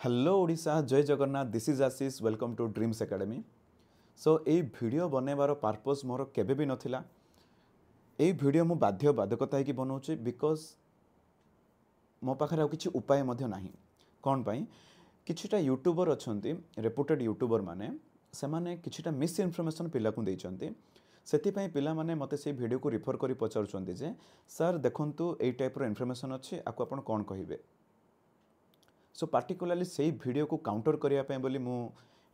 Hello Odisha जय Jagannath this is Ashish welcome to dreams academy. So ये video बनवार पर्पस मोर केबे भी नथिला। ये वीडियो मु बाध्य बाधकता है कि बनाऊँ बिकज मो पाखे किसी उपाय नहीं कौन पाई किछिटा यूट्यूबर अच्छा रेपुटेड यूट्यूबर माने से माने किछिटा मिस इनफॉरमेशन पिला को देइचंती सेतिपई पिला माने मते से वीडियो को रिफर करी पचारुचंती जे सर देखंतु एई टाइप रो इनफॉरमेशन अछि आको आपण कोन कहिबे। सो पार्टिकुलाली से वीडियो को काउंटर करने बोली मु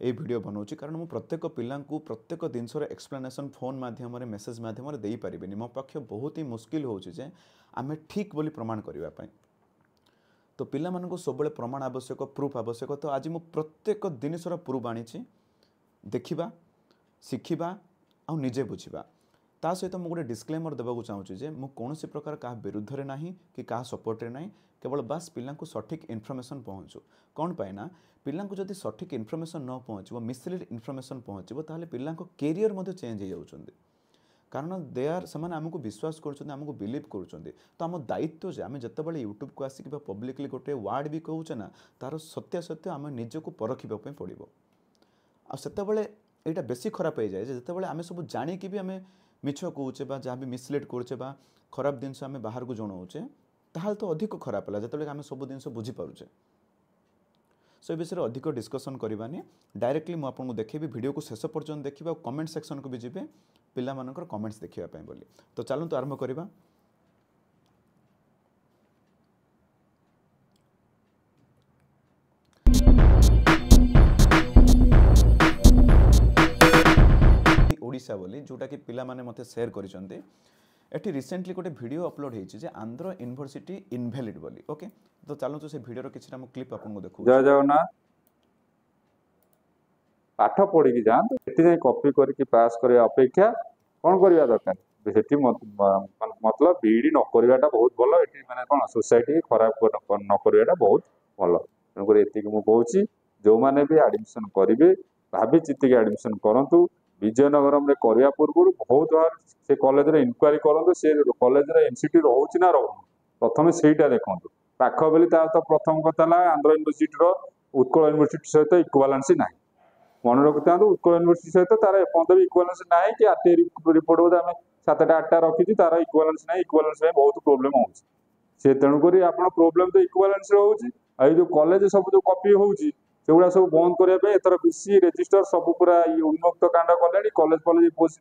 ए वीडियो बनाऊँ कारण मु प्रत्येक पिला प्रत्येक जिनसर एक्सप्लेनेशन फोन माध्यम मेसेज माध्यम दे पारिबेनी मो पक्ष बहुत ही मुस्किल होउछि जे आमे ठीक बोली प्रमाण करबा पई। तो पिला माननको सबले प्रमाण आवश्यक प्रूफ आवश्यक तो आज मु प्रत्येक जिनसर प्रूफ आनी देखा शिखा आ निजे बुझा ता सहित मुझे गोटे डिस्क्लेमर देवाक चाहूँगी जे मु कौनसी प्रकार क्या विरुद्ध में ना कि क्या सपोर्ट रे ना केवल बास पिला सठिक इनफॉरमेशन पहुँचू कौन पाए ना पिला जदि सठिक इनफॉरमेशन न पहुँचो मिसलीड इनफॉरमेशन पहुँचो ताले पिला कैरियर चेंज हो जाउछंदी कारण दे आर से आमको विश्वास करमको बिलीव कर तो आम दायित्व जे आम जिते यूट्यूब को आसिक पब्लिकली गोटे वार्ड भी कहूचे ना तार सत्यासत्य आम निजक परखा पड़ो आते यहाँ बेसी खराब हो जाए जिते आम सब जाणिकी भी आम मिछ कौचे जहाँ भी मिसलीड करुचे खराब जिनस आम बाहर को जनाऊे ताल तो अधिक खराब है जो आम सब जिन बुझीपारे। सो ये विषय अधिक डिस्कसन करवानी डायरेक्टली मुझे देखेबी वीडियो को शेष पर्यंत देखिए कमेंट सेक्शन को भी जी पिला मानकर कमेंट्स देखापी बोली तो चलते आरंभ करवा। ओडिशा बोली जोटा कि पिला माने मते शेयर करिसंते एठी रिसेंटली गोटे वीडियो अपलोड होईछि जे आंध्र यूनिवर्सिटी इनवैलिड बोली ओके तो चलो तो से वीडियो रो किछटा हम क्लिप आपन को देखु। जय जगन्नाथ पाठ पढ़ी कि जान एठी जाई कॉपी करके पास करे अपेक्षा कोन करबा दरकार सेठी मतलब बीडी न करबाटा बहुत भलो एठी माने कोन सोसाइटी खराब न करबाटा बहुत भलो तनको एति कि मु कहूची जो माने भी एडमिशन करिवे भाबी चित्ती के एडमिशन करंतु विजयनगरम रे करिया पूर्व बहुत बार से कॉलेज रे इंक्वायरी करंतु से कॉलेज रे एनसीटी रहउची ना रहउ प्रथमे सेटा देखंतु पाख बोली तार तो प्रथम कथा ला आंध्र यूनिवर्सिटी रो उत्कल यूनिवर्सिटी सहित इक्वालेंसी ना मन रखता उत्कल यूनिवर्सिटी सहित तार एपंत भी इक्वालेंसी ना कि आरटी रिपोर्ट बोध आम 7टा 8टा रखी तार इक्वालेंसी ना इक्वालेंसी में बहुत प्रोब्लेम होउची से तेणुक आप प्रोब्लेम तो इक्वालेंसी रोचे आई जो कॉलेज सब जो कॉपी होउची सेगुड़ा सब बंद करने एथर बीसी रेजिस्टर सब पूरा उन्मुक्त कांड कले कॉलेज कॉलेज पोस्ट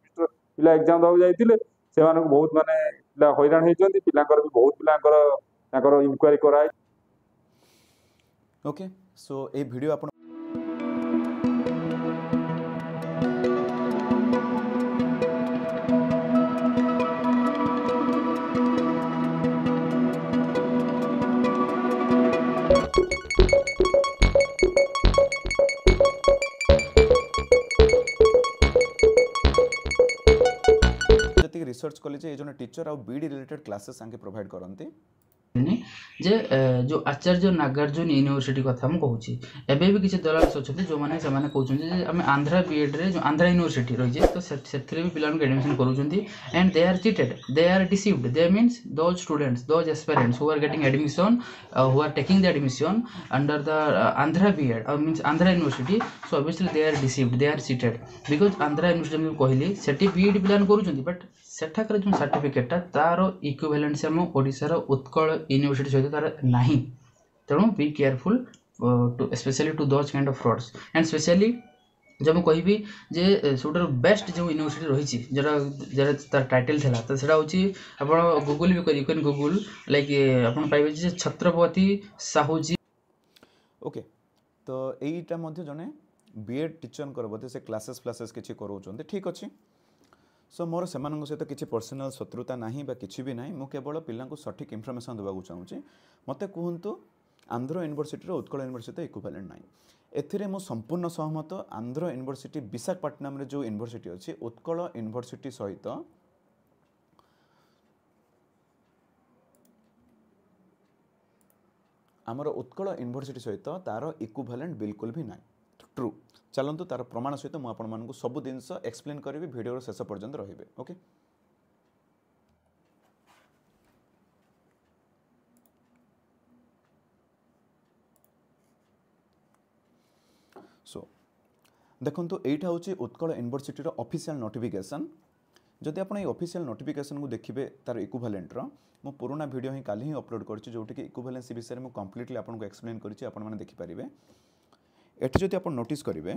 पिला एग्जाम देवाक जाइए से बहुत माने पिला हैरान होती पिलांकर भी बहुत पिलांकर इनक्वारी कराई। ओके सो ए वीडियो आपण रिसर्च कले जे जने टीचर आ बीडी रिलेटेड क्लासेस आके प्रोवाइड करंती जे जो आचार्य नागार्जुन यूनिवर्सिटी कथा हम कहूँ एबे भी किसी दलाल अच्छा जो मैंने से कहते आम आंध्रा बीएड रे जो आंध्रा यूनिवर्सिटी रही है तो से भी पिला एडमिशन करूँ and they are cheated they are deceived they means those students those aspirants who are getting admission who are taking the admission under the Andhra BEd means Andhra University so obviously they are deceived they are cheated because Andhra University कहली सेठी BEd पिला करूँ but सेठाकर जो सर्टिफिकेटा तार equivalence आम ओडिशार Utkal university सहित तार नाही तेणु be careful to specially to those kind of frauds and specially जब मैं कहबी जे सब बेस्ट जो यूनिवर्सिटी रही जरा तार टाइटल था तो सेटा होची आपण गूगल भी करी कैन गूगल लाइक आपण पाइबे जे छत्रपति साहूजी ओके तो एटा मध्ये जने बीएड टीचर कर बोधे से क्लासेस फ्लासेस किछि करोचंते ठीक अछि। सो मोर से सहित किसी पर्सनाल शत्रुता नहीं किसी भी ना मुझे केवल पिला सठिक इनफॉरमेशन देवाक चाहूँगी मत कहतु Andhra university Utkal university equivalent ना एथिरे मु संपूर्ण सहमत आंध्र यूनिवर्सिटी विशाखापट्टनम जो यूनिवर्सिटी अच्छी उत्कल यूनिवर्सिटी सहित आमर उत्कल यूनिवर्सिटी सहित तार इक्विवेलेंट बिल्कुल भी ना ट्रू चलतु तार प्रमाण सहित मुझे सब जिनस एक्सप्लेन करी वीडियो शेष पर्यंत रही ओके। सो देखो एटा हूँ उत्कल यूनिवर्सिटी ऑफिशियल नोटिफिकेशन जदि आप ऑफिशियल नोटिफिकेशन को देखिए तार इक्विवेलेंटर मो पुराना वीडियो ही काली ही अपलोड करछि जोटि कि इक्विवेलेंसी विषय में कंप्लीटली आपको एक्सप्लेन करछि आपण माने देखि परिबे एठी जदि आप नोटिस करिवे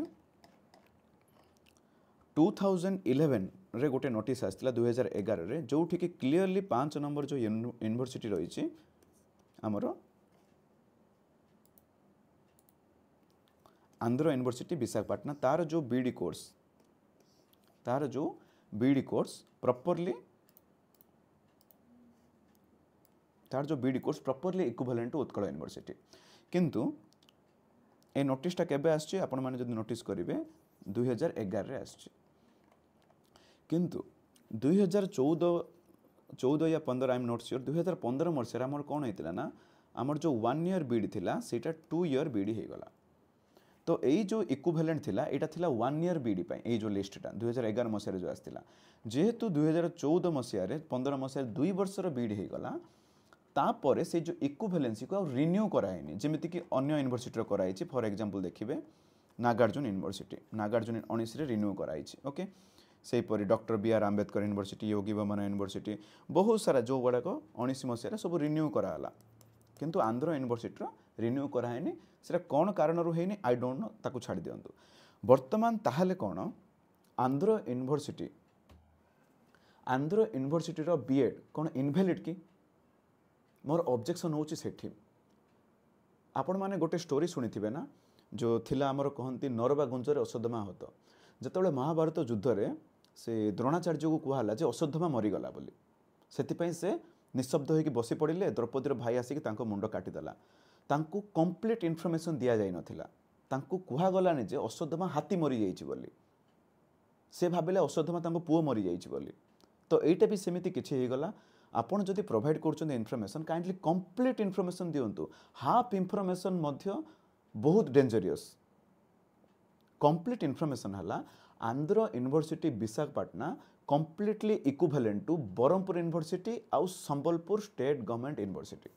2011 रे गोटे नोटिस आसला 2011 रे जोटि कि क्लियरली 5 नंबर जो यूनिवर्सिटी रही आमर आंध्र यूनिवर्सिटी विशाखापट्टनम तार जो BD course properly equivalent to Utkal University किंतु ए नोटिसटा केबे आछि आपण माने जदि नोटिस करिवे 2011 रे आछि किंतु 2014 या 15 आई एम नॉट श्योर 2015 मरसे हमर कोन हेतिला ना हमर जो 1 ईयर बीडी थिला सेटा 2 ईयर बीडी हे गला तो यही जो इक्विवेलेंट थिला एटा थिला 1 ईयर बीडी पय ए जो लिस्टटा 2011 मसिया रे जो आस्तिला जेहेतु 2014 मसिया रे 15 मसिया 2 वर्षर बीडी हे गला तापर से जो इक्विवेलेंसी को रिन्यू कराइनी जेमिति कि अन्य यूनिवर्सिटी कराई फॉर एग्जांपल देखिए नागार्जुन यूनिवर्सिटी 19 रे रिन्यू कराई ओके से परी doctor B R Ambedkar university Yogi Vemana university बहुत सारा जो गुड़ाक 19 मसीह सब रिन्यू कराला किंतु आंध्र यूनिवर्सिटी रिन्यू कराइनी से कौन कारण है आई डोंट नो ताकू छाड़ दिंतु बर्तमान ताहले कौन आंध्र यूनिवर्सिटी बीएड कौन इनभैलिड कि मोर ऑब्जेक्शन होची सेठी आपण माने गोटे स्टोरी सुनिथिबे ना जो थिला हमर कहंती नरवा गुंजरे अश्वत्थामा होत जेतेबेले महाभारत युद्ध रे से द्रोणाचार्य को कहला जे अश्वत्थामा मरी गला बोली सेति से निशब्द होइकी बसी पड़िले द्रौपदीर भाई आसिक तांको मुंड काटिदेला तांको कंप्लीट इनफॉरमेशन दिया जाई नथिला तांको कुहा गलानी जे अश्वत्थामा हाथी मरी जाइछि बोली से भाबिले अश्वत्थामा तांको पुओ मरी जाइछि बोली तो एटा भी सेमिति किछि हे गला आपण जदि प्रोवाइड करछन इनफॉरमेशन काइंडली कंप्लीट इनफॉरमेशन दियंतु हाफ इनफॉरमेशन मध्य बहुत डेंजरियस कंप्लीट इनफॉरमेशन हला Andhra university Visakhapatnam completely equivalent to Berhampur university आउ Sambalpur state government university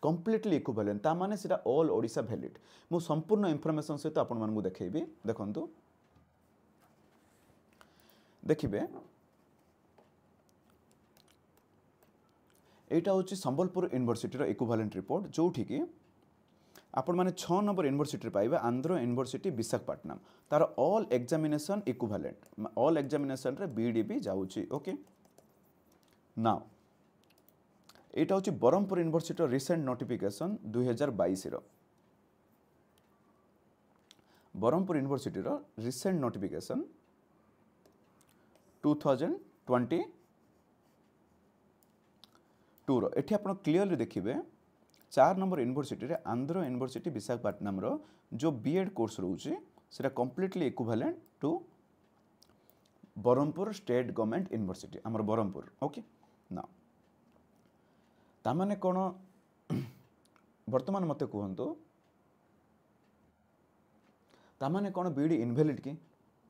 completely equivalent ता माने सेटा ऑल ओडिशा वैलिड मु संपूर्ण इनफॉरमेशन सहित आपण मानकु देखैबी देखंतु देखिबे एटा होची संबलपुर यूनिवर्सिटी रो इक्विवेलेंट रिपोर्ट जोठी कि आपण माने 6 नंबर यूनिवर्सिटी पाइबे आंध्र यूनिवर्सिटी विशाखापट्टनम तार all examination equivalent all examination रे बीडी भी जाउची ओके नाउ एटा होची बरहमपुर यूनिवर्सिटी रो रिसेंट नोटिफिकेशन 2022 रो बरहमपुर यूनिवर्सिटी रो रिसेंट नोटिफिकेशन 2022 रो एठी आपण क्लियरली देखिबे 4 नंबर यूनिवर्सिटी रे आंध्र यूनिवर्सिटी विशाखापट्टनम रो जो बीएड कोर्स रोचे सेटा completely equivalent to Berhampur state government university हमर बरहमपुर ओके ना तामाने कोन वर्तमान मते कहंतो तामाने कोन बीडी इनवैलिड की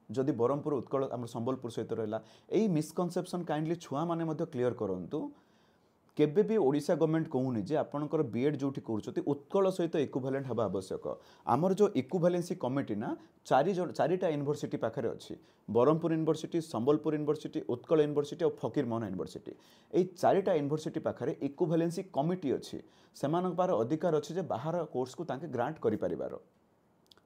जदि बरहमपुर उत्कल हमर संबलपुर सहित रहला एई मिसकनसेप्शन काइंडली छुआ माने मते क्लियर करंतु केबे भी ओडिशा गवर्नमेंट कहूनी जे आपनकर बीएड जोठी करछथि उत्कल सहित इक्विवेलेंट हबा आवश्यक आमर जो इक्विवेलेंसी कमिटी ना चारिटा यूनिवर्सिटी पाखरे अछि Berhampur University Sambalpur University Utkal University और फकीरमोहन यूनिवर्सिटी एई चारिटा यूनिवर्सिटी पाखरे इक्विवेलेंसी कमिटी अछि सेमानक पार अधिकार अछि जे बाहर कोर्स को ताके ग्रांट करि परिबार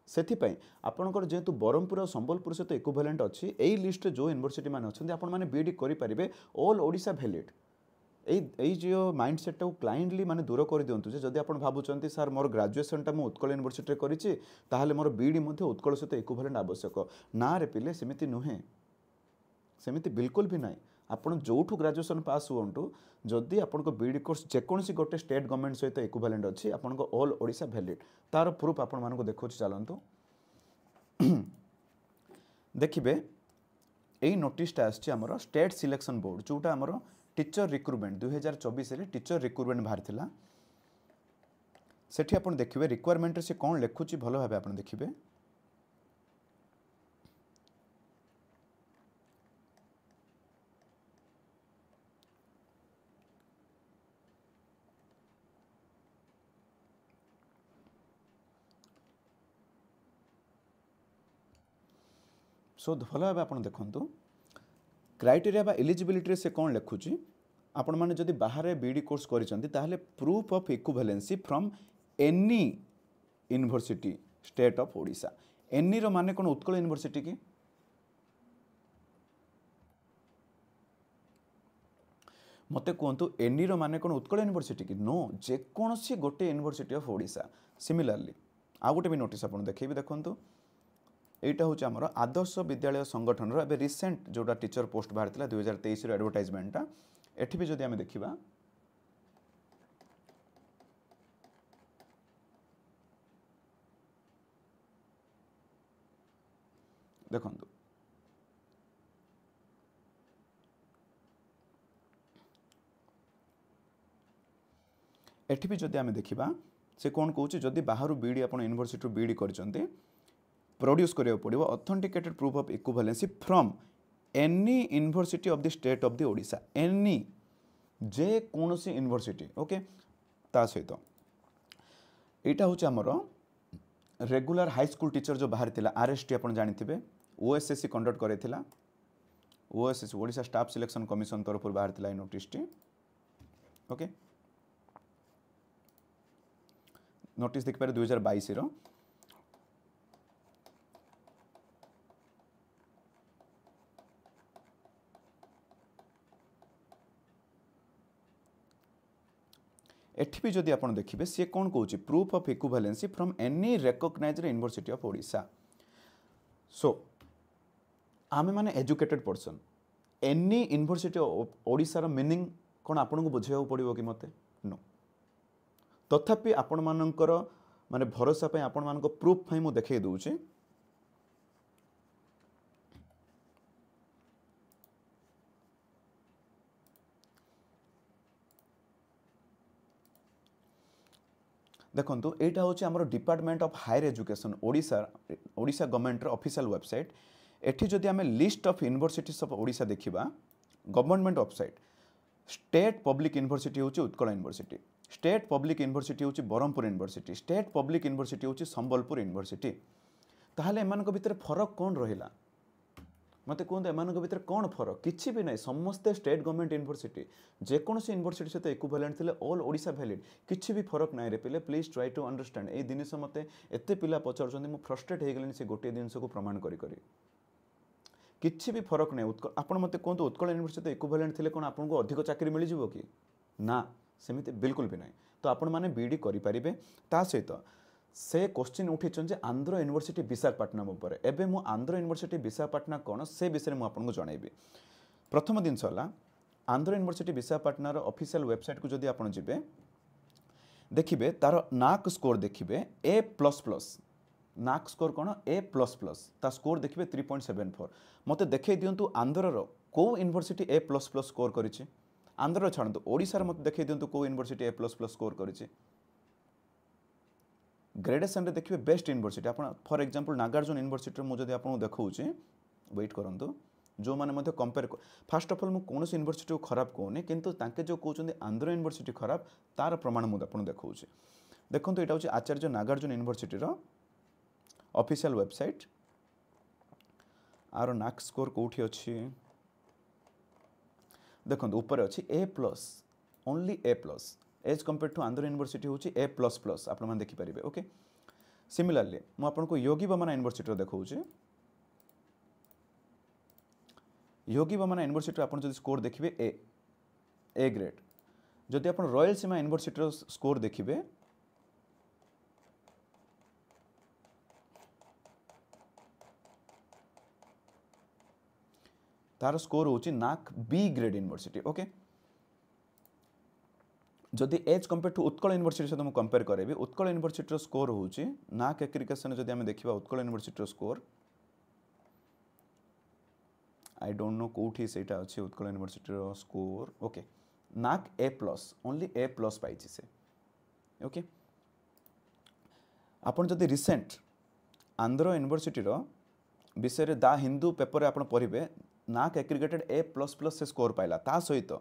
सेथिपाई आपनकर जेतु बरहमपुर और संबलपुर सहित इक्विवेलेंट अछि एई लिस्ट जो यूनिवर्सिटी माने अछन्ती आपण माने बीडी करि परिबे ऑल ओडिशा वैलिड এই যে মাইंडसेट क्लाइंटली माने दूर कर दिंतु जदि आप भावुं सर मोर ग्राजुएसनटा मु उत्कल यूनिवर्सिटी करिछि ताहले मोर बीडी मध्ये उत्कल सहित इक्विवेलेंट आवश्यक ना रे पिले सेमिति नुहे सेमिति बिल्कुल भी नाही आपण जोठु ग्राजुएसन पास हुंटु जदि आपण को बीडी कोर्स जेकोसी गोटे स्टेट गवर्नमेंट सहित इक्विवेलेंट अछि आपण को ऑल ओडिशा वैलिड तार प्रूफ आपण मानको देखौछि चलंतु देखिबे एई नोटिसटा आछि हमर स्टेट सिलेक्शन बोर्ड जोटा हमर टीचर रिक्रुटमेंट 2024 रे टीचर रिक्रुटमेंट बाहर थिला सेठी आपण देखिबे रिक्वायरमेंट से कोन लेखुची भलो भाबे आपण देखिबे सो भल भाव आप देखु क्राइटेरिया बा एलिजिबिलिटी से कौन लिखुची आपण मैंने जदि बाहर बीडी कोर्स कर proof of equivalency from any university state of Odisha any रो माने कौन उत्कल यूनिवर्सिटी की मते कहतु एनी रो माने कौन उत्कल यूनिवर्सिटी की नो जेकोसी गोटे यूनिवर्सिटी ऑफ ओडिशा सिमिलारली आ गोटे भी नोटिस आप देखिए देखो এইটা হচ্ছে আমার আদর্শ বিদ্যালয় সংগঠনর এবে রিসেন্ট যেটা টিচর পোস্ট বাহার 2023 র এডভার্টাইজমেন্টটা এটি বি যদি আমি দেখিবা দেখন্তু এটি বি যদি আমি দেখিবা সে কোন কହୁଛି যদি বাহারু বিডি আপন ইউনিভার্সিটি বিডি করছন্তি प्रोड्यूस करिया पड़ो authenticated proof of equivalency from any university of the state of the Odisha any जे कोनोसी यूनिवर्सिटी ओके ता सहित एटा होचे हमर रेगुलर हाई स्कूल टीचर जो बाहर थिला आरएसटी आपण जानिथिबे ओएसएससी कंडक्ट करैथिला OSSC Odisha staff selection commission तरफ बाहर थिला नोटिस टी ओके नोटिस देख पारे 2022 रो एठी भी जदि आपण देखिबे सी कौन कहूँ proof of equivalency from any recognised university of Odisha so आमे माने educated person any university Odisha रो मीनिंग कौन आपन को बुझाइबा पड़िबो कि मते नो तथापि आपण मानकर माने भरोसा पे आपण मान को प्रूफ फाइ मु देखाई दउचे देखो यहाँ हूँ आम department of higher education Odisha Odisha government official website एठी जदि आम list of universities of Odisha देखिबा government website state public university हूँ Utkal university state public university हूँ Brahmapur university state public university हूँ संबलपुर यूनिवर्सिटी ताहले एमान भितर फरक कौन रहिला मत कहते एमान भितर कौन फरक किसी भी ना समस्ते स्टेट गवर्नमेंट यूनिवर्सिटी जेकोसी यूनिवर्सिटी सहित इक्विवेलेंट थे ऑल ओडिशा वैलिड किसी भी फरक ना रे पिले प्लीज ट्राई टू अंडरस्टैंड ए जिनिस मत एत पिला पचार मुझे फ्रस्ट्रेट हो गले से गोटे जिनस को प्रमाण करी किसी भी फरक नहीं उत्कल आप मत कहते उत्कल यूनिवर्सिटी इक्विवेलेंट थे कौन आपको अधिक चाकरी मिल जाव कि ना सेमती बिल्कुल भी ना तो आपण मैंने बीडी करें ता सहित से क्वेश्चन उठे आंध्र यूनिवर्सिटी विशाखापाटनम उपर एबे मु आंध्र यूनिवर्सिटी विशाखापाटना कौन से विषय में आपको जनइबी प्रथम जिनस आंध्र यूनिवर्सिटी विशाखापाटनार ऑफिशियल वेबसाइट को जदि आप जी देखिए तार नाक स्कोर देखिए A++ नाक स्कोर कौन A++ ता स्कोर देखिए 3.74 मत देखे दिंतु आंध्र को यूनिवर्सिटी A++ स्कोर करिछि आंध्र छाड़ू ओडिशार मत देखे दिंतु को यूनिवर्सिटी A++ स्कोर करिछि ग्रेडेसन रे देखिए बेस्ट यूनिवर्सिटी आप फॉर एग्जांपल नागार्जुन यूनिवर्सिटी मुझे आपको देखा वेट करूँ जो मैंने कंपेयर फास्ट ऑफ ऑल मुझे कौन यूनिवर्सिटी को खराब कहूनी किंतु तांके जो कहते आंध्र यूनिवर्सिटी खराब तार प्रमाण मुझे आपको देखा देखो यहाँ हूँ Acharya Nagarjuna university official website आर नाक स्कोर कौटी अच्छी देखो ऊपर अच्छी A+ only A+ as compare to Andhra university हूँ A++ आप देखिपारे ओके सिमिलरली मुझे आपको योगी बमना यूनिवर्सिटी देखा योगी बमना यूनिवर्सिटी आप स्कोर देखिए ए ग्रेड जदि आप रॉयल सीमा यूनिवर्सिटी स्कोर देखिए तार स्कोर हूँ NAAC B grade university okay जदि as compare to Utkal university सहित मुझे कंपेयर करेबी उत्कल यूनिवर्सिटी स्कोर हूँ नाक एग्रीगेशन जदि आम देखा Utkal university score I don't know कौटी से अच्छी Utkal university score okay NAAC A+ only A+ पाई से ओके आपन जदि रिसेंट आंध्र यूनिवर्सिटी विषय दा हिंदू पेपर आप पढ़े नाक एग्रीगेटेड A++ से स्कोर पाइला ता सहित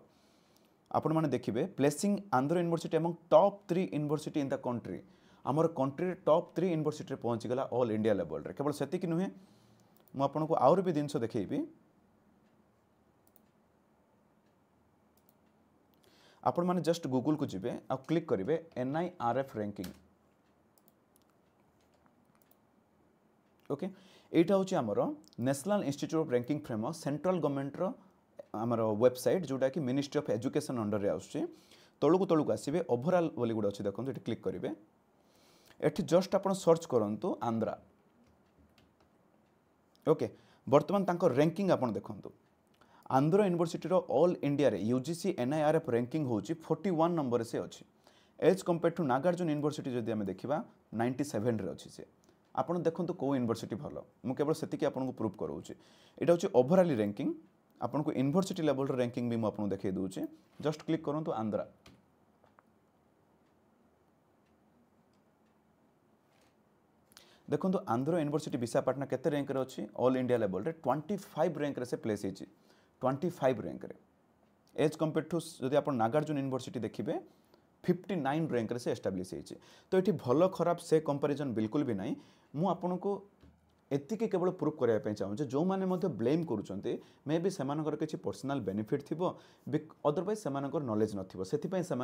आपण मैंने देखिए placing Andhra university among top 3 university in the country आमर कंट्री टॉप 3 यूनिवर्सिटी पहुँचीगला ऑल इंडिया लेवल रे केवल सेतिक नुहे ମୁଁ ଆପଣଙ୍କୁ ଆହୁରି ବି ଜିନିଷ ଦେଖେଇବି। आपण माने जस्ट गूगल को जिबे आ क्लिक करिवे NIRF रैंकिंग। ओके एटा होची हमरो national institute of ranking framework central government रो हमरो वेबसाइट जोटा कि मिनिस्ट्री ऑफ एजुकेशन अंडर रे आउची। तळुक आसीबे ओवरऑल बोली गुड अछि देखंतु एटी क्लिक करिवे। एटी जस्ट आपण सर्च करंतु आंध्रा। ओके वर्तमान तांको रैंकिंग आपण देखंतु आंध्र यूनिवर्सिटी रो ऑल इंडिया रे UGC NIRF रैंकिंग होची 41 नंबर से अछि as compare to Nagarjuna university जदि हम देखिबा 97 रे अछि से। आपण देखंतु को यूनिवर्सिटी भलो मु केवल सेतिकी आपण को प्रूव करौची। एटा होची ओवरऑल रैंकिंग आपण को यूनिवर्सिटी लेवल रो रैंकिंग भी मु आपण देखाई दोची। जस्ट क्लिक करंतु आंध्रा। देखंतु आंध्र यूनिवर्सिटी विशाखापट्टनम केते रैंक रे अछि ऑल इंडिया लेवल रे 25 रैंक रे से प्लेस हेची 25 रैंक रे एज कंपेयर टू जदि आप नागार्जुन यूनिवर्सिटी देखिए 59 रैंक रे से एस्टाब्लिश होती। तो ये भल खराब से कंपैरिजन बिल्कुल भी नहीं। मु आपन को एतिके केवल प्रूफ करने चाहूँ जो मैंने ब्लेम करुँचे मे बी से किसी पर्सनाल बेनिफिट थी अदरवाइज से नॉलेज नथिबो सेथिपई से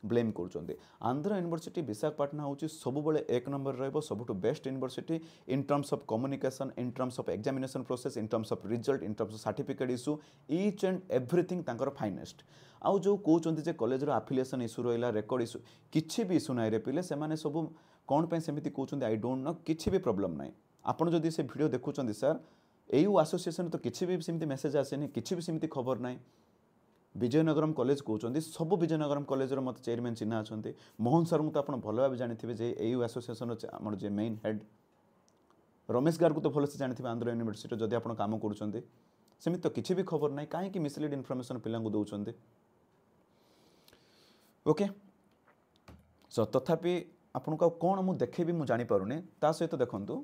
ब्लेम करुँचे। आंध्र यूनिवर्सिटी विशाखापट्टनम हूँ सब एक नंबर रहिबो सबुठु best university in terms of communication in terms of examination process in terms of result in terms of certificate issue each and everything तांकर फाइनेस्ट। आउ जो कहते जे कॉलेज आफिलिएशन इश्यू रहा रेकर्ड इश्यू किसी भी इश्यू ना रे पिले से सब कौन पे सेमिति कहते आई डोंट नो किसी भी प्रॉब्लम ना। आपण जदि से वीडियो देखुं सर एयू एसोसिएशन तो किसी भी सेमती मेसेज आसेनी किसी भी सेमती खबर ना। विजयनगरम कॉलेज कहते सब विजयनगरम कॉलेज मत चेयरमैन चिन्ह अच्छा मोहन सर तो आप भल भाव जानी जे एयू एसोसिएशन आम जे मेन हेड रमेश गार को तो भलसे जानी आंध्र यूनिवर्सिटी जदि आप कम करमती तो किसी भी खबर ना कहीं मिसलीड इनफॉरमेशन पिला दौरान। ओके सो तथापि आपन को कौन मुझे देखेबी मुझे जानीपारूनी ता सहित देखंतु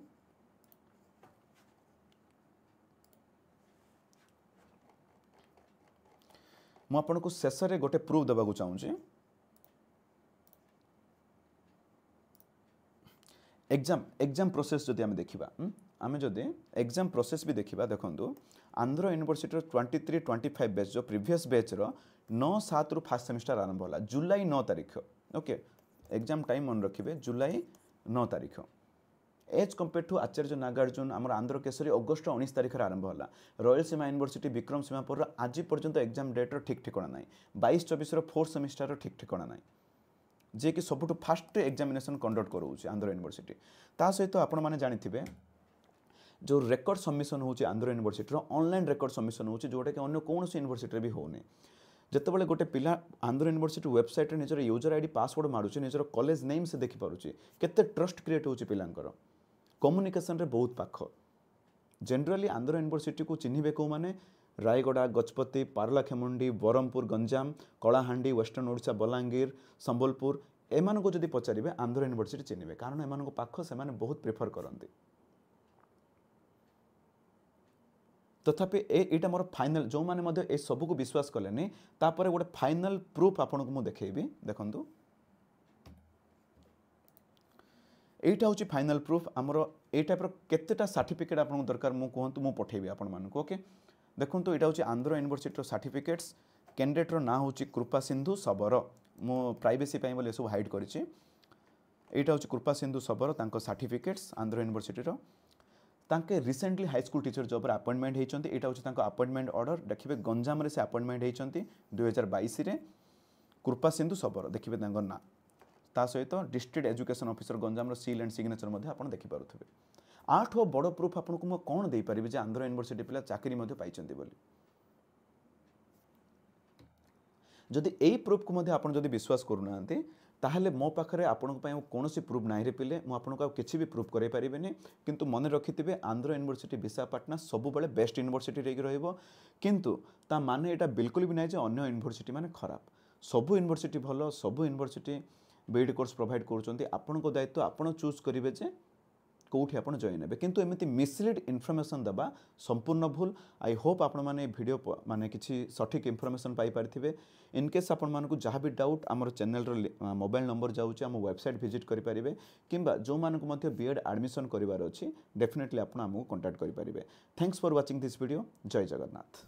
मु आपन को शेष में गोटे प्रूफ देवाक चाहूँगी। एग्जाम प्रोसेस जदि आम देखा आम जदि एग्जाम प्रोसेस भी देखा देखो आंध्र यूनिवर्सिटी 23-25 बैच जो प्रीवियस बैच रो 9/7 रु फास्ट सेमिस्टर आरंभ होला जुलाई 9 तारीख। ओके एग्जाम टाइम मन रखिए जुलाई 9 तारीख एज कंपेयर टू आचार्य नागार्जुन आम आंध्र केसरी अगस्ट 19 तारीख आरंभ होला। रॉयल सीमा यूनिवर्सिटी विक्रम सीमापुर आज पर्यंत एग्जाम डेट ठीक ठिकाना ना 22-24 फोर्थ सेमिस्टर ठीक ठिकाना ना जे कि सबुठ फास्ट एग्जामिनेशन कंडक्ट करोचे आंध्र यूनिवर्सिटी। ता सहित आपण माने जानिथिबे जो रेकर्ड सबमिशन होची Andhra university online record submission होची जोटा कि अन्य कौन यूनिवर्सिटी भी होने जितेबाला गोटे पिला आंध्र यूनिवर्सिटी वेबसाइट निजर यूजर आईडी पासवर्ड मारुचे निजर कॉलेज नेम से देखिपारुचे केते ट्रस्ट क्रिएट होची पिलांकर कम्युनिकेशन रे बहुत पाख। जनरली आंध्र यूनिवर्सिटी को चिन्हिबे को माने रायगड़ा गजपति पारलाखेमुंडी बरहमपुर गंजाम कलाहांडी वेस्टर्न ओडिशा बलांगीर संबलपुर एमान को जदि पचारिबे आंध्र यूनिवर्सिटी चिन्हिबे कारण एमान को पाख से माने बहुत प्रेफर करंती। तथापि एटा मोर फाइनल जो माने मध्य ए सब को विश्वास कलेनी तापर गोटे फाइनल प्रूफ आपन को मु देखेबी देखंतु एटा होची फाइनल प्रूफ आमर ए टाइप केतेटा सर्टिफिकेट आपन दरकार मु कहंतु मु पठेबी आपन मान को। ओके देखंतु एटा होची आंध्र यूनिवर्सिटी सर्टिफिकेट्स कैंडिडेट रो ना होची कृपा सिंधु सबर मु प्राइवेसी पई बोले सब हाइड करिछि। एटा होची कृपा सिंधु सबर तांको सर्टिफिकेट्स आंध्र यूनिवर्सिटी रो तांके recently high school teacher job रे अपॉइंटमेंट हेचंती। एटा होची तांको अपॉइंटमेंट ऑर्डर देखिबे गंजाम रे से अपॉइंटमेंट हेचंती 2022 रे कृपा सिंधु सबर देखिबे तांको ना ता सहित डिस्ट्रिक्ट एजुकेशन ऑफिसर गंजाम रो सील एंड सिग्नेचर मध्ये आपण देखि पारुथबे। आठो बड़ प्रूफ आपन को म कोन देई परिबे जे आंध्र यूनिवर्सिटी पिला चाकरी मध्ये पाइचंती बोली। जदि एई प्रूफ को मध्ये आपण जदि विश्वास करूनांती ताहले मो पाखरे आपण पय कोनोसी प्रूफ नाही रे पिले मु आपण को किछि भी प्रूफ करै परिबेनी। किंतु मने रखिथिबे आंध्र यूनिवर्सिटी विशाखापट्टनम सब बेले बेस्ट यूनिवर्सिटी रेगी रहइबो किंतु ता माने एटा बिल्कुल भी नाही जे अन्य यूनिवर्सिटी माने खराब सब यूनिवर्सिटी भलो सब यूनिवर्सिटी बीएड कोर्स प्रोवाइड करूचंती। आपण को दायित्व आपण चूज करिवे जे कौटी आप जॉइन हे किंतु एमती मिसलीड इनफॉरमेशन दबा संपूर्ण भूल। आई होप आपण माने वीडियो माने किसी सठिक इनफॉरमेशन पाई पारिथिबे। इनकेस आपण मानकु जहाँ भी डाउट आमर चैनल रो मोबाइल नंबर जाउची आम वेबसाइट विजिट करि परिबे किंबा जो मानकु मध्य बीएड एडमिशन करिवार अछि डेफिनेटली आपण हमकु कांटेक्ट करि परिबे। Thanks for watching this video. जय जगन्नाथ।